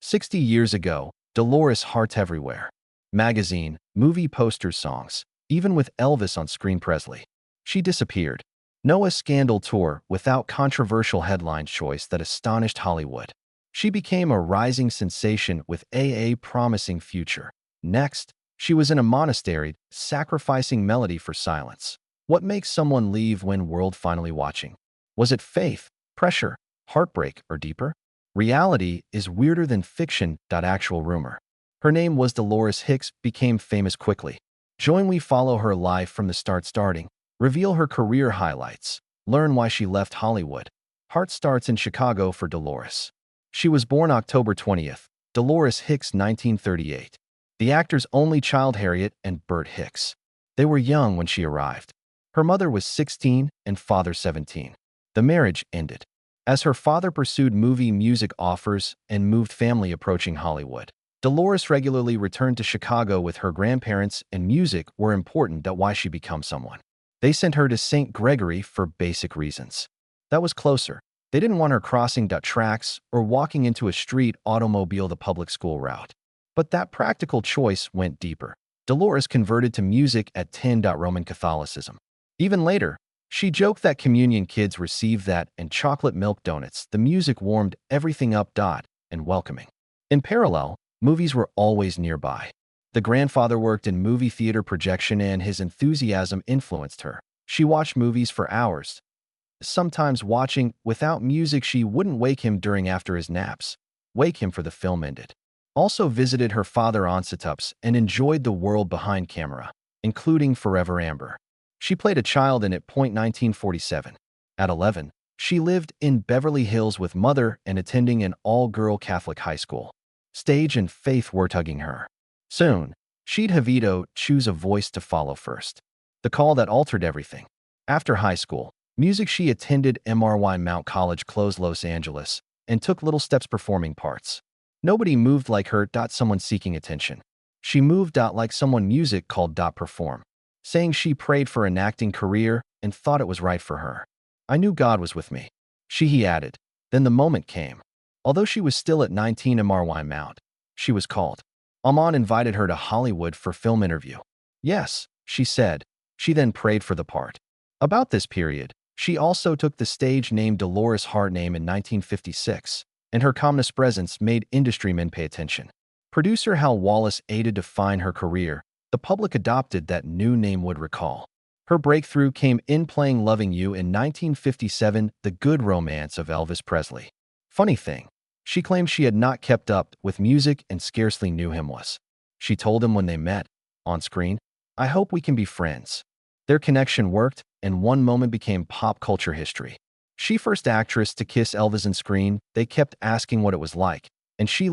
60 years ago, Dolores Heart everywhere. Magazine, movie posters, songs, even with Elvis on screen. Presley. She disappeared. No scandal tour without controversial headline choice that astonished Hollywood. She became a rising sensation with a promising future. Next, she was in a monastery, sacrificing melody for silence. What makes someone leave when world finally watching? Was it faith, pressure, heartbreak, or deeper? Reality is weirder than fiction. Actual rumor. Her name was Dolores Hicks, became famous quickly. Join we follow her life from the starting, reveal her career highlights, learn why she left Hollywood. Heart starts in Chicago for Dolores. She was born October 20th, Dolores Hicks, 1938. The actor's only child, Harriet and Bert Hicks. They were young when she arrived. Her mother was 16 and father 17. The marriage ended as her father pursued movie music offers and moved family approaching Hollywood. Dolores regularly returned to Chicago with her grandparents, and music were important. Why she become someone. They sent her to St. Gregory for basic reasons. That was closer. They didn't want her crossing tracks or walking into a street automobile, the public school route. But that practical choice went deeper. Dolores converted to music at 10. Roman Catholicism. Even later, she joked that communion kids received that and chocolate milk donuts. The music warmed everything up. And welcoming. In parallel, movies were always nearby. The grandfather worked in movie theater projection and his enthusiasm influenced her. She watched movies for hours. Sometimes watching without music, she wouldn't wake him during after his naps. Wake him for the film ended. Also visited her father on setups and enjoyed the world behind camera, including Forever Amber. She played a child in it. 1947. At 11, she lived in Beverly Hills with mother and attending an all-girl Catholic high school. Stage and faith were tugging her. Soon, she'd have to choose a voice to follow first. The call that altered everything. After high school, music, she attended Mount College, Los Angeles, and took little steps performing parts. Nobody moved like her. Someone seeking attention. She moved like someone music called perform. Saying she prayed for an acting career and thought it was right for her. I knew God was with me. He added. Then the moment came. Although she was still at 19 Mount, she was called. Amon invited her to Hollywood for film interview. Yes, she said. She then prayed for the part. About this period, she also took the stage name Dolores Heart name in 1956, and her calmness presence made industry men pay attention. Producer Hal Wallace aided to define her career. The public adopted that new name. Would recall. Her breakthrough came in playing Loving You in 1957, The Good Romance of Elvis Presley. Funny thing, she claimed she had not kept up with music and scarcely knew him was. She told him when they met, on screen, I hope we can be friends. Their connection worked, and one moment became pop culture history. She first actress to kiss Elvis on screen. They kept asking what it was like, and she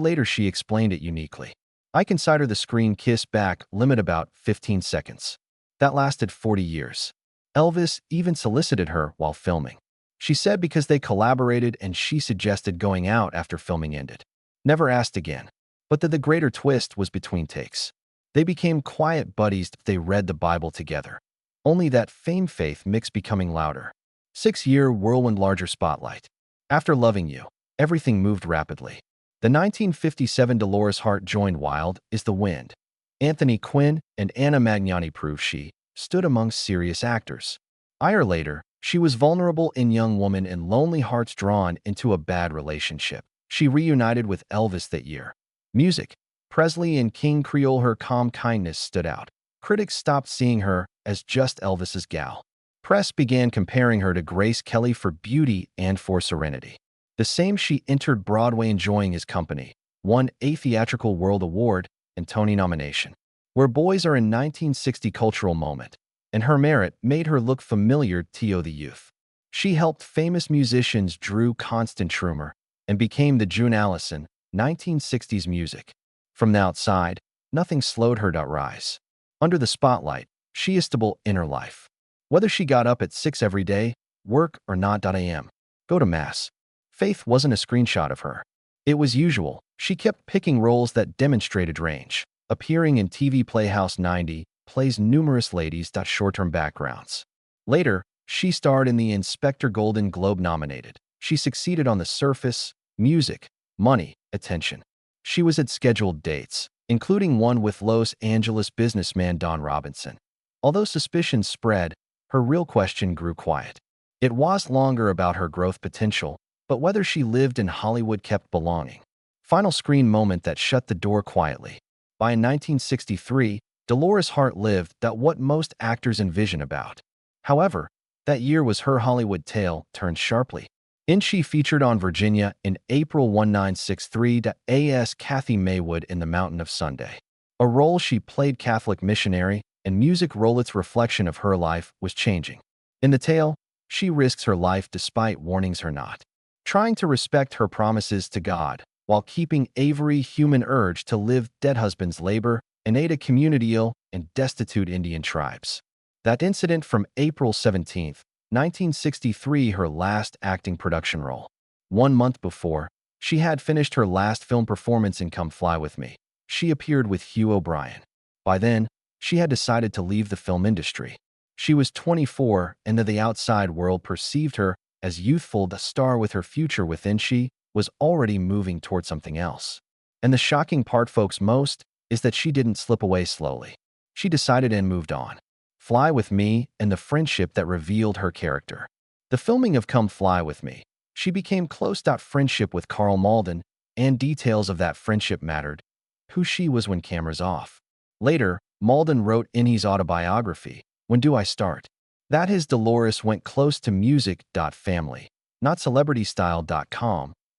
explained it uniquely. I consider the screen kiss back limit about 15 seconds. That lasted 40 years. Elvis even solicited her while filming. She said because they collaborated and she suggested going out after filming ended. Never asked again. But the greater twist was between takes. They became quiet buddies. They read the Bible together. Only that fame-faith mix becoming louder. 6-year whirlwind larger spotlight. After Loving You, everything moved rapidly. The 1957 Dolores Heart joined Wild is the Wind. Anthony Quinn and Anna Magnani proved she stood amongst serious actors. A year later, she was vulnerable in Young Woman and Lonely Hearts drawn into a bad relationship. She reunited with Elvis that year. Music, Presley and King Creole, her calm kindness stood out. Critics stopped seeing her as just Elvis's gal. Press began comparing her to Grace Kelly for beauty and for serenity. The same she entered Broadway enjoying his company, won a Theatrical World Award and Tony nomination. Where Boys Are in 1960 cultural moment, and her merit made her look familiar to the youth. She helped famous musicians Drew Constant Schumer and became the June Allison, 1960s music. From the outside, nothing slowed her rise. Under the spotlight, she is stable inner life. Whether she got up at 6 every day, work or not am. Go to mass. Faith wasn't a screenshot of her. It was usual. She kept picking roles that demonstrated range. Appearing in TV Playhouse 90, plays numerous ladies. Short-term backgrounds. Later, she starred in the Inspector Golden Globe nominated. She succeeded on the surface, music, money, attention. She was at scheduled dates, including one with Los Angeles businessman Don Robinson. Although suspicions spread, her real question grew quiet. It was longer about her growth potential, but whether she lived in Hollywood kept belonging. Final screen moment that shut the door quietly. By 1963, Dolores Hart lived that what most actors envision about. However, that year was her Hollywood tale turned sharply. In she featured on Virginia in April 1963 as Kathy Maywood in The Mountain of Sunday. A role she played Catholic missionary, and music role its reflection of her life was changing. In the tale, she risks her life despite warnings her not. Trying to respect her promises to God, while keeping Avery human urge to live dead husband's labor and aid a community ill and destitute Indian tribes. That incident from April 17, 1963, her last acting production role. 1 month before, she had finished her last film performance in Come Fly With Me. She appeared with Hugh O'Brien. By then, she had decided to leave the film industry. She was 24, and the outside world perceived her as youthful, the star with her future within. She was already moving toward something else. And the shocking part, folks, most, is that she didn't slip away slowly. She decided and moved on. Fly With Me and the friendship that revealed her character. The filming of Come Fly With Me, she became close. Friendship with Carl Malden, and details of that friendship mattered. Who she was when cameras off. Later, Malden wrote in his autobiography, When Do I Start? That his Dolores went close to music. Family, not celebritystyle.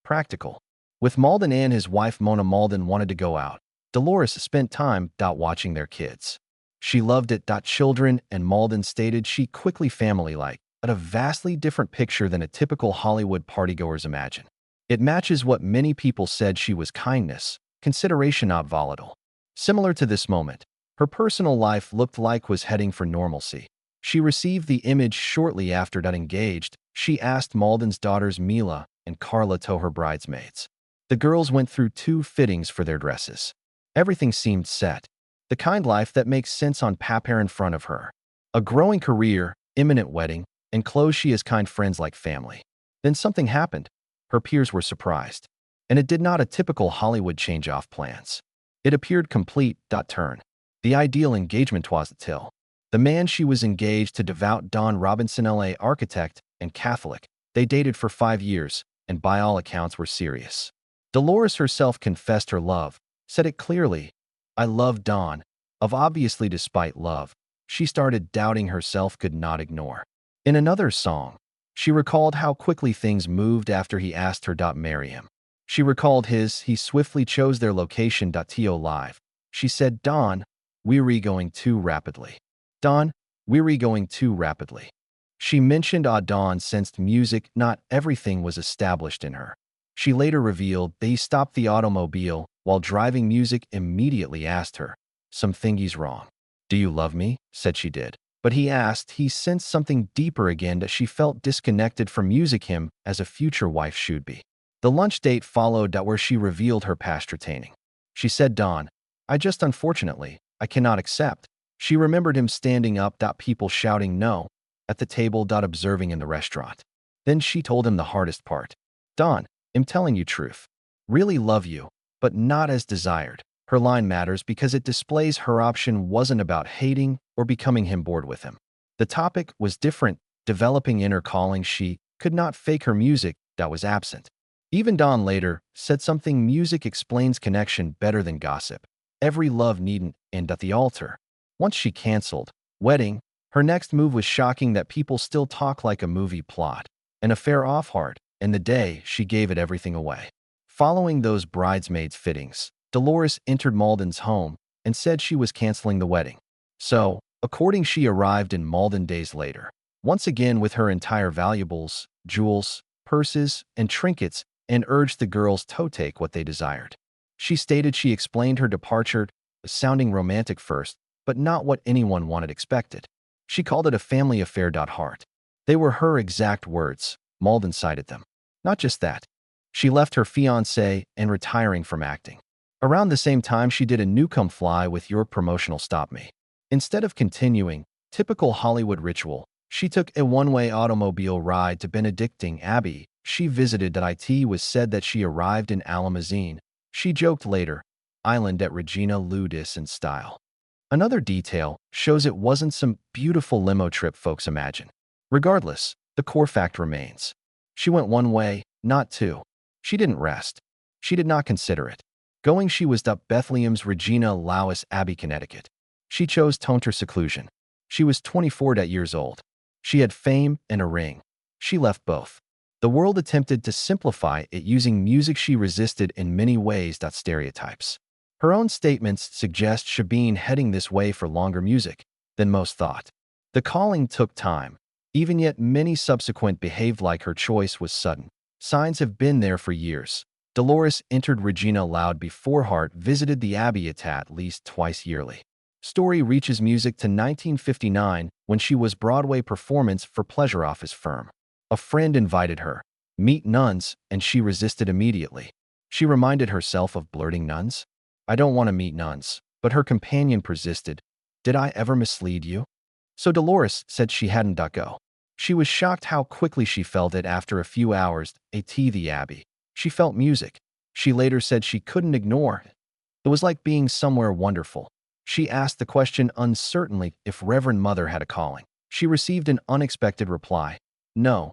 Practical. With Malden and his wife Mona. Malden wanted to go out. Dolores spent time watching their kids. She loved it. Children, and Malden stated she quickly family-like, but a vastly different picture than a typical Hollywood partygoers imagine. It matches what many people said she was: kindness, consideration, not volatile. Similar to this moment, her personal life looked like was heading for normalcy. She received the image shortly after engaged. She asked Malden's daughters Mila and Carla to her bridesmaids. The girls went through 2 fittings for their dresses. Everything seemed set. The kind life that makes sense on paper in front of her. A growing career, imminent wedding, and close she has kind friends like family. Then something happened. Her peers were surprised. And it did not a typical Hollywood change off plans. It appeared complete. Turn. The ideal engagement was till. The man she was engaged to, devout Don Robinson, LA architect and Catholic. They dated for 5 years, and by all accounts were serious. Dolores herself confessed her love, said it clearly. I loved Don. Obviously, despite love, she started doubting herself, could not ignore. In another song, she recalled how quickly things moved after he asked her to marry him. She recalled he swiftly chose their location. To live. She said, Don, we're going too rapidly. Don, we're going too rapidly. She mentioned Don sensed music, not everything was established in her. She later revealed they stopped the automobile while driving. Music immediately asked her, something's wrong. Do you love me? Said she did. But he asked, he sensed something deeper again, that she felt disconnected from music, him as a future wife should be. The lunch date followed where she revealed her past retaining. She said, Don, I just unfortunately, I cannot accept. She remembered him standing up, people shouting no, at the table, observing in the restaurant. Then she told him the hardest part. Don, I'm telling you truth. Really love you, but not as desired. Her line matters because it displays her option wasn't about hating or becoming him bored with him. The topic was different, developing inner calling. She could not fake her music that was absent. Even Don later said something: music explains connection better than gossip. Every love needn't end at the altar. Once she canceled wedding, her next move was shocking, that people still talk like a movie plot. An affair off hard, and the day she gave it everything away. Following those bridesmaids fittings, Dolores entered Malden's home and said she was canceling the wedding. So, according, she arrived in Malden days later, once again with her entire valuables, jewels, purses, and trinkets, and urged the girls to take what they desired. She stated she explained her departure, sounding romantic first, but not what anyone wanted expected. She called it a family affair. Heart. They were her exact words. Malden cited them. Not just that. She left her fiancé and retiring from acting. Around the same time, she did a new Come Fly With Your promotional Stop Me. Instead of continuing, typical Hollywood ritual, she took a one-way automobile ride to Benedictine Abbey. She visited. It was said that she arrived in a limousine. She joked later, "Island at Regina Ludis in style." Another detail shows it wasn't some beautiful limo trip folks imagine. Regardless, the core fact remains. She went one way, not two. She didn't rest. She did not consider it. Going she was up Bethlehem's Regina Lawis Abbey, Connecticut. She chose tonter seclusion. She was 24 years old. She had fame and a ring. She left both. The world attempted to simplify it using music she resisted in many ways. Stereotypes. Her own statements suggest Shabine heading this way for longer music than most thought. The calling took time. Even yet many subsequent behaved like her choice was sudden. Signs have been there for years. Dolores entered Regina loud before Hart visited the Abbey at least twice yearly. Story reaches music to 1959 when she was Broadway performance for Pleasure Office Firm. A friend invited her, "Meet nuns," and she resisted immediately. She reminded herself of blurting nuns. "I don't want to meet nuns," but her companion persisted. "Did I ever mislead you?" So Dolores said she hadn't. Go. She was shocked how quickly she felt it after a few hours at the Abbey. She felt music. She later said she couldn't ignore it. It was like being somewhere wonderful. She asked the question uncertainly if Reverend Mother had a calling. She received an unexpected reply. "No.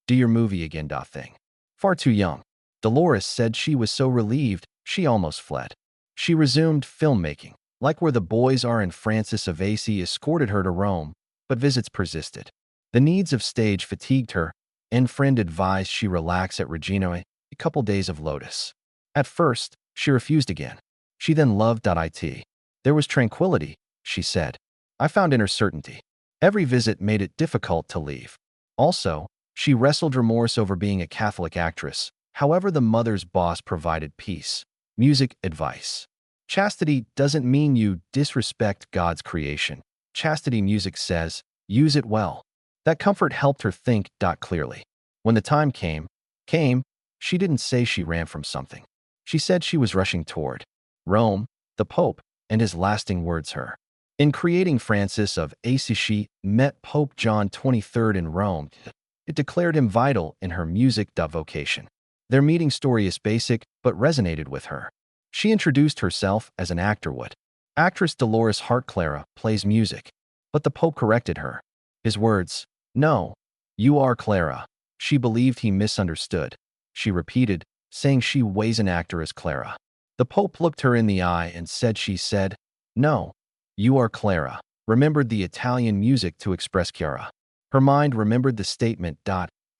Do your movie again. Thing. Far too young." Dolores said she was so relieved, she almost fled. She resumed filmmaking, like Where the Boys Are, and Francis of Assisi escorted her to Rome, but visits persisted. The needs of stage fatigued her, and friend advised she relax at Regina a couple days of Lotus. At first, she refused again. She then loved it. There was tranquility, she said. "I found inner certainty. Every visit made it difficult to leave." Also, she wrestled remorse over being a Catholic actress. However, the mother's boss provided peace. Music advice. Chastity doesn't mean you disrespect God's creation. Chastity music says, use it well. That comfort helped her think clearly. When the time came, she didn't say she ran from something. She said she was rushing toward Rome, the Pope, and his lasting words her. In creating Francis of Assisi, she met Pope John XXIII in Rome. It declared him vital in her music vocation. Their meeting story is basic, but resonated with her. She introduced herself as an actor would. Actress Dolores Hart. "Clara plays music." But the Pope corrected her. His words, "No, you are Clara." She believed he misunderstood. She repeated, saying she was an actor as Clara. The Pope looked her in the eye and said she said, "No, you are Clara." Remembered the Italian music to express Chiara. Her mind remembered the statement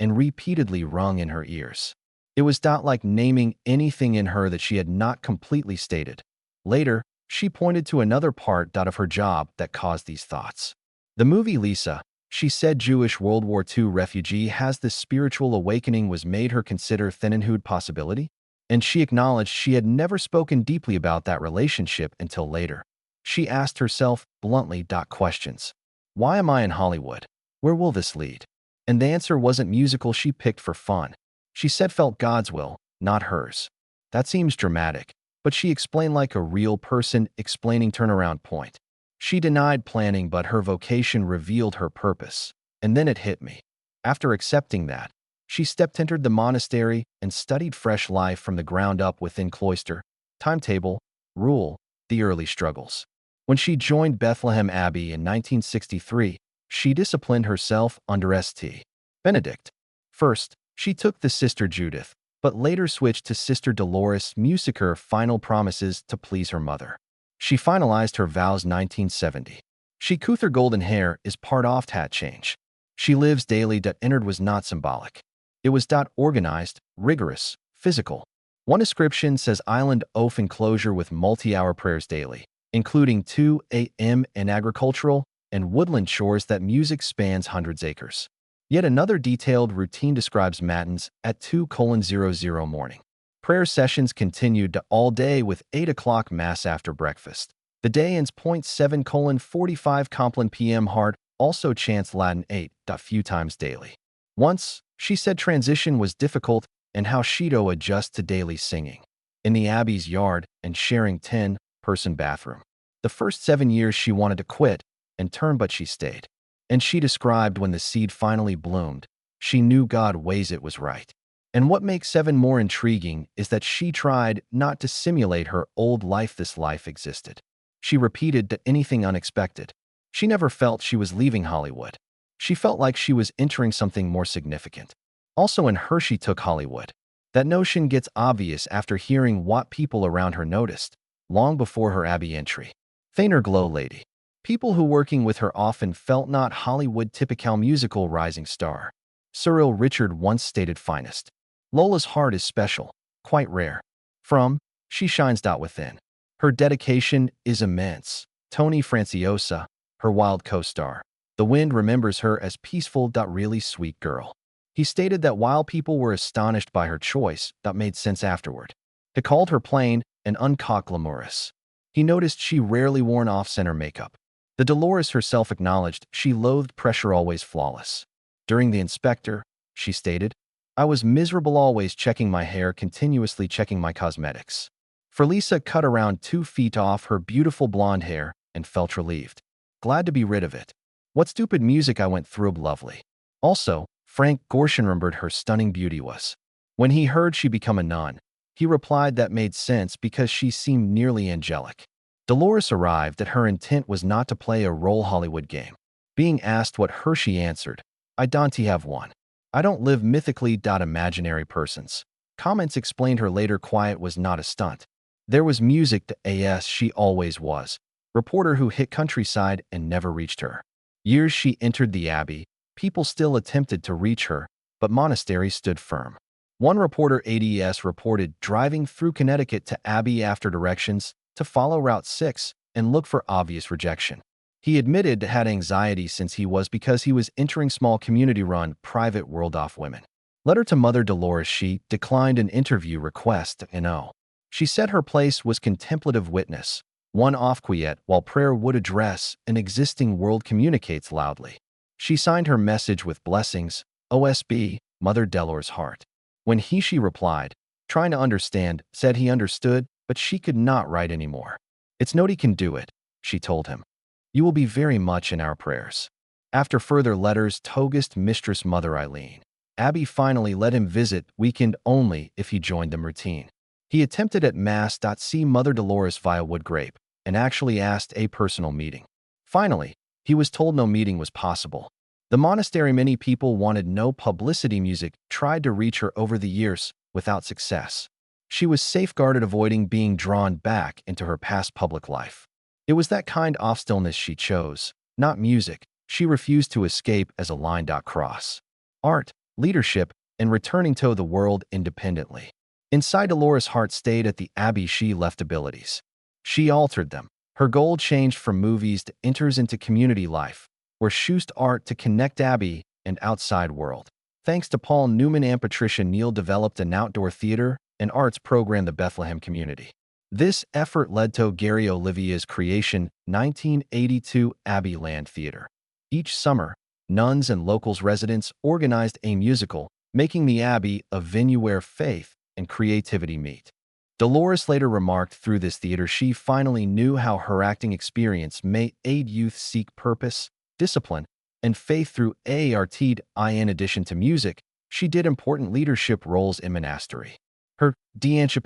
and repeatedly rung in her ears. It was like naming anything in her that she had not completely stated. Later, she pointed to another part of her job that caused these thoughts. The movie Lisa, she said Jewish World War II refugee has this spiritual awakening was made her consider Thenenhood possibility, and she acknowledged she had never spoken deeply about that relationship until later. She asked herself bluntly questions. Why am I in Hollywood? Where will this lead? And the answer wasn't musical she picked for fun. She said felt God's will, not hers. That seems dramatic, but she explained like a real person explaining turnaround point. She denied planning, but her vocation revealed her purpose. And then it hit me. After accepting that, she entered the monastery and studied fresh life from the ground up within cloister, timetable, rule, the early struggles. When she joined Bethlehem Abbey in 1963, she disciplined herself under St. Benedict. First, she took the Sister Judith, but later switched to Sister Dolores Musicer final promises to please her mother. She finalized her vows 1970. She her golden hair is part off hat change. She lives daily. Entered was not symbolic. It was organized, rigorous, physical. One description says island oaf enclosure with multi-hour prayers daily, including 2 a.m. and agricultural and woodland chores that music spans hundreds acres. Yet another detailed routine describes matins at 2:00 morning. Prayer sessions continued all day with 8 o'clock Mass after breakfast. The day ends 7:45 Compline p.m. Hart also chants Latin 8 few times daily. Once, she said transition was difficult and how she'd adjust to daily singing in the Abbey's yard and sharing 10-person bathroom. The first 7 years she wanted to quit and turn, but she stayed. And she described when the seed finally bloomed, she knew God ways it was right. And what makes Seven more intriguing is that she tried not to simulate her old life. This life existed. She repeated that anything unexpected. She never felt she was leaving Hollywood. She felt like she was entering something more significant. Also in her, she took Hollywood. That notion gets obvious after hearing what people around her noticed, long before her Abbey entry. Thinner glow lady. People who working with her often felt not Hollywood typical musical rising star. Cyril Richard once stated finest. Lola's heart is special, quite rare. From, she shines. Within. Her dedication is immense. Tony Franciosa, her wild co-star. The Wind remembers her as peaceful. Really sweet girl. He stated that while people were astonished by her choice, that made sense afterward. He called her plain and glamorous. He noticed she rarely worn off-center makeup. The Dolores herself acknowledged she loathed pressure, always flawless. During the inspector, she stated, I was miserable, always checking my hair, continuously checking my cosmetics. Felisa cut around 2 feet off her beautiful blonde hair and felt relieved. Glad to be rid of it. What stupid music I went through. Lovely. Also, Frank Gorshin remembered her stunning beauty was. When he heard she become a nun, he replied that made sense because she seemed nearly angelic. Dolores arrived that her intent was not to play a role Hollywood game. Being asked what her, she answered, I don't have one. I don't live mythically. Imaginary persons. Comments explained her later quiet was not a stunt. There was music to as she always was. Reporter who hit countryside and never reached her. Years she entered the Abbey, people still attempted to reach her, but monastery stood firm. One reporter ADS reported driving through Connecticut to Abbey after directions to follow Route 6 and look for obvious rejection. He admitted to had anxiety since he was because he was entering small community-run private world off women. Letter to Mother Dolores. She declined an interview request She said her place was contemplative witness, one off quiet while prayer would address an existing world communicates loudly. She signed her message with blessings, OSB, Mother Dolores' heart. When she replied, trying to understand, said he understood, but she could not write anymore. It's nobody can do it, she told him. You will be very much in our prayers. After further letters, Togust Mistress Mother Eileen. Abbey finally let him visit weekend only if he joined them routine. He attempted at Mass. See Mother Dolores via Woodgrape and actually asked a personal meeting. Finally, he was told no meeting was possible. The monastery, many people wanted no publicity. Music tried to reach her over the years without success. She was safeguarded, avoiding being drawn back into her past public life. It was that kind of stillness she chose, not music. She refused to escape as a line. Cross. Art, leadership, and returning to the world independently. Inside Dolores' heart stayed at the Abbey. She left abilities. She altered them. Her goal changed from movies to enters into community life, where she used art to connect Abbey and outside world. Thanks to Paul Newman and Patricia Neal developed an outdoor theater and arts program, the Bethlehem Community. This effort led to Gary Olivia's creation, 1982 Abbey Land Theater. Each summer, nuns and locals residents organized a musical, making the Abbey a venue where faith and creativity meet. Dolores later remarked through this theater she finally knew how her acting experience may aid youth seek purpose, discipline, and faith through art. In addition to music, she did important leadership roles in monastery. Her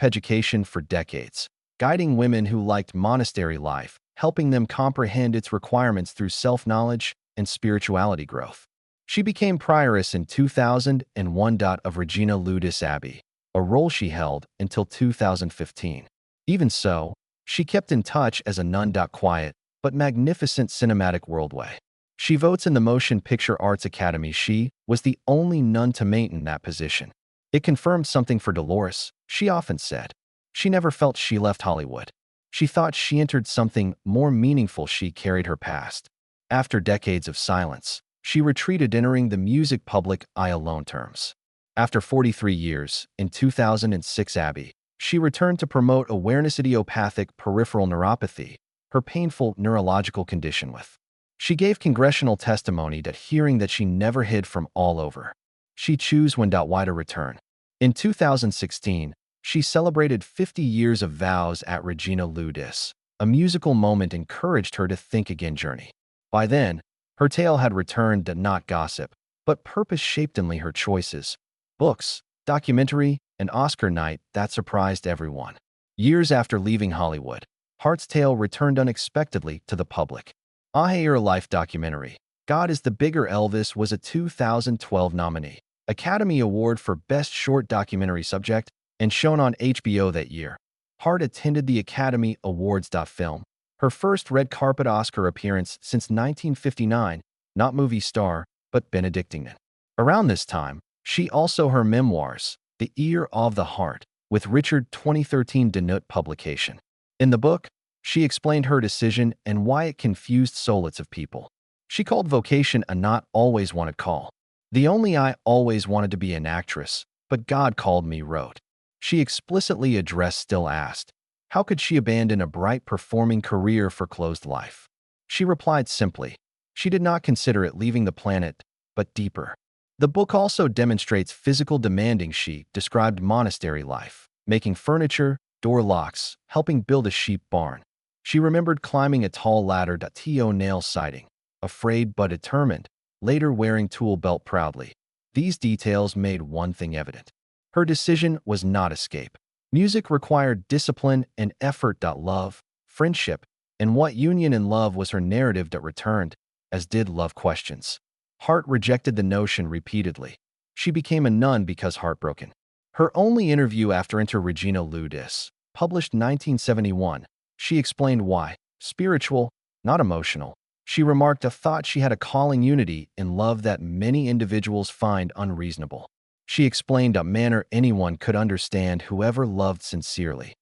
education for decades, guiding women who liked monastery life, helping them comprehend its requirements through self-knowledge and spirituality growth. She became prioress in 2001 of Regina Ludis Abbey, a role she held until 2015. Even so, she kept in touch as a nun. Quiet, but magnificent cinematic worldway. She votes in the Motion Picture Arts Academy. She was the only nun to maintain that position. It confirmed something for Dolores. She often said, she never felt she left Hollywood. She thought she entered something more meaningful. She carried her past. After decades of silence, she retreated, entering the music public eye alone terms. After 43 years, in 2006 Abbey, she returned to promote awareness idiopathic peripheral neuropathy, her painful neurological condition with. She gave congressional testimony that hearing that she never hid from all over. She chose when. Why to return. In 2016, she celebrated 50 years of vows at Regina Ludis. A musical moment encouraged her to think again journey. By then, her tale had returned to not gossip, but purpose shaped inly her choices. Books, documentary, and Oscar night that surprised everyone. Years after leaving Hollywood, Hart's tale returned unexpectedly to the public. A Her Life documentary, God is the Bigger Elvis, was a 2012 nominee, Academy Award for Best Short Documentary Subject, and shown on HBO that year. Hart attended the Academy Awards film, her first red carpet Oscar appearance since 1959, not movie star, but Benedictine. Around this time, she also her memoirs, The Ear of the Heart, with Richard 2013 Denut publication. In the book, she explained her decision and why it confused souls of people. She called vocation a not always wanted call. The only I always wanted to be an actress, but God called me wrote. She explicitly addressed still asked, how could she abandon a bright performing career for closed life? She replied simply, she did not consider it leaving the planet, but deeper. The book also demonstrates physical demanding. She described monastery life, making furniture, door locks, helping build a sheep barn. She remembered climbing a tall ladder to nail sighting, afraid but determined, later wearing tool belt proudly. These details made one thing evident. Her decision was not escape. Music required discipline and effort. Love, friendship, and what union in love was her narrative that returned, as did love questions. Hart rejected the notion repeatedly. She became a nun because heartbroken. Her only interview after Enter Regina Ludis, published 1971, she explained why, spiritual, not emotional. She remarked a thought she had a calling unity in love that many individuals find unreasonable. She explained a manner anyone could understand whoever loved sincerely.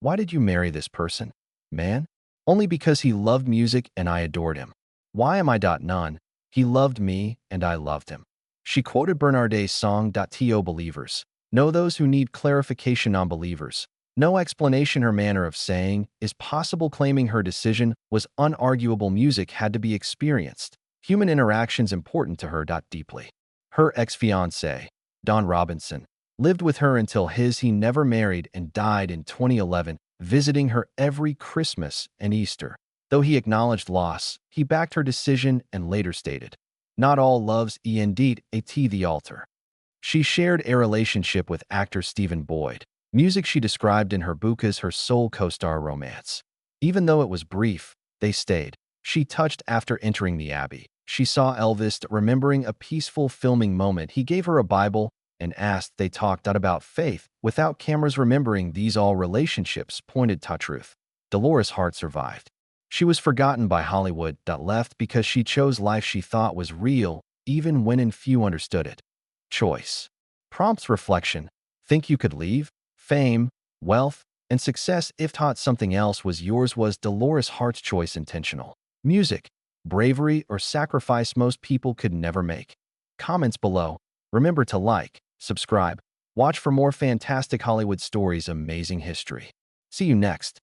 Why did you marry this person? Man? Only because he loved music and I adored him. Why am I? None. He loved me and I loved him. She quoted Bernardet's song To Believers. Know those who need clarification on believers. No explanation. Her manner of saying is possible, claiming her decision was unarguable. Music had to be experienced. Human interactions important to her. Deeply. Her ex-fiancé, Don Robinson, lived with her until he never married and died in 2011, visiting her every Christmas and Easter. Though he acknowledged loss, he backed her decision and later stated, not all loves indeed at the altar. She shared a relationship with actor Stephen Boyd. Music she described in her book as her soul co-star romance. Even though it was brief, they stayed. She touched after entering the Abbey. She saw Elvis remembering a peaceful filming moment. He gave her a Bible and asked. They talked about faith without cameras, remembering these all relationships pointed to truth. Dolores Hart survived. She was forgotten by Hollywood. Left because she chose life she thought was real, even when few understood it. Choice. Prompts reflection. Think you could leave? Fame, wealth, and success if taught something else was yours. Was Dolores Hart's choice intentional? Music, bravery, or sacrifice most people could never make? Comments below. Remember to like, subscribe, watch for more fantastic Hollywood stories, amazing history. See you next.